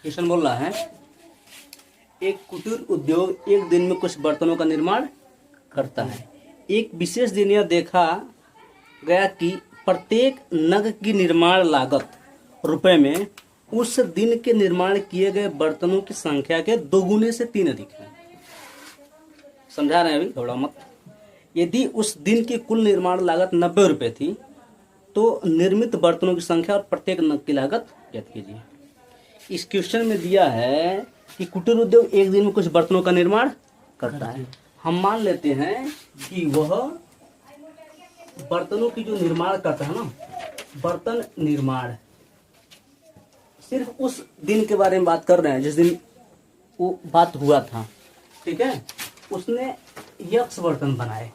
Question बोल रहा है, एक कुटीर उद्योग एक दिन में कुछ बर्तनों का निर्माण करता है। एक विशेष दिन यह देखा गया कि प्रत्येक नग की निर्माण लागत रुपए में उस दिन के निर्माण किए गए बर्तनों की संख्या के 2 गुने से 3 अधिक है। समझा रहे हैं अभी, थोड़ा मत। यदि उस दिन की कुल निर्माण लागत 90 रुपये थी तो निर्मित बर्तनों की संख्या और प्रत्येक नग की लागत ज्ञात कीजिए। इस क्वेश्चन में दिया है कि कुटीर उद्योग एक दिन में कुछ बर्तनों का निर्माण करता है। हम मान लेते हैं कि वह बर्तनों की जो निर्माण करता है ना, बर्तन निर्माण, सिर्फ उस दिन के बारे में बात कर रहे हैं जिस दिन वो बात हुआ था। ठीक है, उसने यक्ष बर्तन बनाए।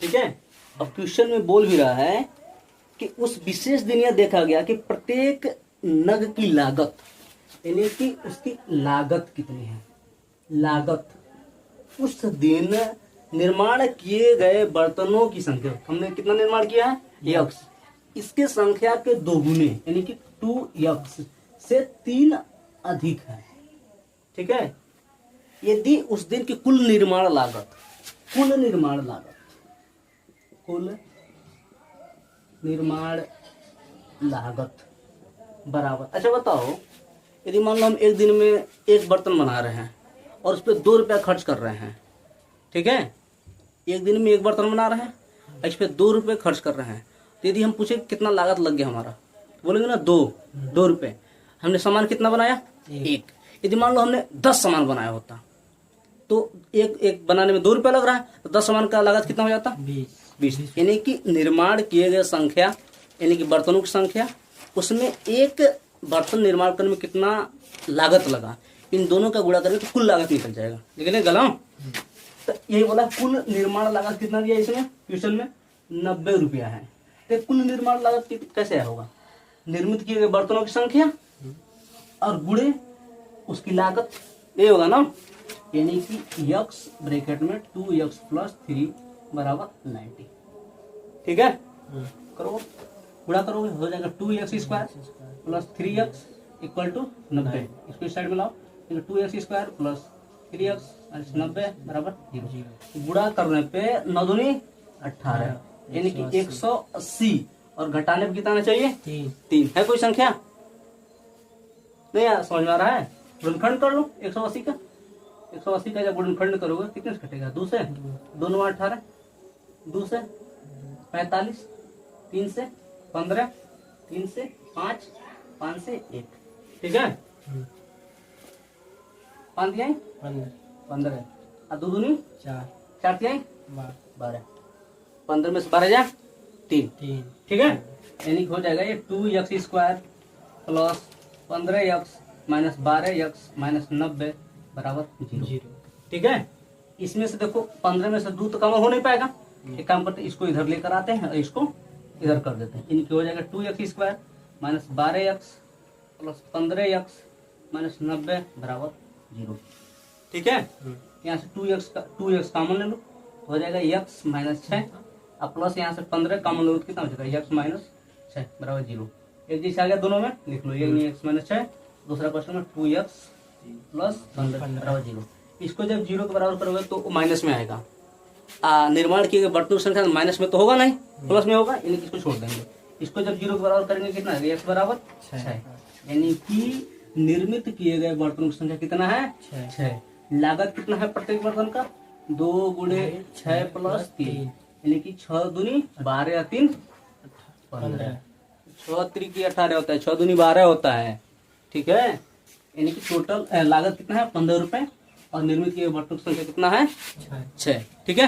ठीक है, अब क्वेश्चन में बोल भी रहा है कि उस विशेष दिन यह देखा गया कि प्रत्येक नग की लागत, यानी कि उसकी लागत कितनी है, लागत उस दिन निर्माण किए गए बर्तनों की संख्या, हमने कितना निर्माण किया है, यक्ष, इसके संख्या के 2 गुने यानी कि 2 यक्ष से 3 अधिक है। ठीक है, यदि उस दिन की कुल निर्माण लागत बराबर, अच्छा बताओ, यदि मान लो हम एक दिन में एक बर्तन बना रहे हैं और उस पर 2 रुपया खर्च कर रहे हैं। ठीक है, एक दिन में एक बर्तन बना रहे हैं, इस पर 2 रुपये खर्च कर रहे हैं, तो यदि हम पूछे कितना लागत लग गया हमारा, तो बोलेंगे ना 2 रुपये। हमने सामान कितना बनाया, 1। यदि मान लो हमने 10 सामान बनाया होता तो एक बनाने में 2 रुपया लग रहा है, तो 10 सामान का लागत कितना हो जाता, 20। यानी कि निर्माण किए गए संख्या, यानी कि बर्तनों की संख्या, उसमें एक बर्तन निर्माण करने में कितना लागत लगा, इन दोनों का गुणा करें तो कुल लागत निकल जाएगा। लेकिन गलम, तो यही बोला कुल निर्माण लागत कितना दिया इसमें क्वेश्चन में, 90 रुपया है। तो कुल निर्माण लागत कैसे होगा, निर्मित किए गए बर्तनों की संख्या और गुणे उसकी लागत, ये होगा ना, यानी कि यक्स ब्रैकेट में 2x + 3 बराबर 90। ठीक है, करो गुणा करोगे हो जाएगा 2x² + 3x = 90। इसको इस साइड में लाओ, 2x² + 3x - 90 बराबर 0। गुणा करने पे 9 दूनी 18 यानी कि 180, और घटाने पे कितना आना चाहिए, 3। है कोई संख्या नहीं समझ में आ रहा है, गुणनखंड कर लो 180 का जब गुणनखंड करोगे कितने से घटेगा, 2 से, 2 9 18, 2 से 45, 3 से 15, 3 से 5, 5 से 1। ठीक है, 5 दिया 15, और 2 दूनी 4 दिया 12, 15 में से 12 जा 3। ठीक है, यानी हो जाएगा ये 2x² + 15x - 12x - 90 बराबर 0। ठीक है, इसमें से देखो 15 में से 2 तो कम हो नहीं पाएगा, एक काम करते हैं, इसको इधर लेकर आते हैं और इसको इधर कर देते हैं। इनकी हो जाएगा 2x² - 12x + 15x - 90 बराबर 0। ठीक है, यहाँ से 2x कॉमन ले लो, हो जाएगा x - 6, अब प्लस यहाँ से 15 कॉमन लो तो कितना हो जाएगा, x - 6 बराबर 0। एक जैसे आ गया दोनों में, लिख लो, ये x - 6, दूसरा क्वेश्चन में 2x + 15 बराबर 0। इसको जब 0 के बराबर करोगे तो माइनस में आएगा, निर्माण किए गए बर्तनों की संख्या माइनस में तो होगा नहीं, प्लस में होगा, यानी कि इसको छोड़ देंगे। इसको जब 0 के बराबर करेंगे कितना है, x बराबर 6, यानी कि निर्मित किए गए बर्तनों की संख्या कितना है, 6। लागत कितना है प्रत्येक बर्तन का, 2 × 6 + 3, यानी कि 6 दूनी 12 और 3 15, 6 3 18 होता है, 6 दूनी 12 होता है। ठीक है, यानी कि टोटल लागत कितना है, 15 रुपए, और निर्मित किए गए बर्तनों की संख्या कितना है, 6। ठीक है।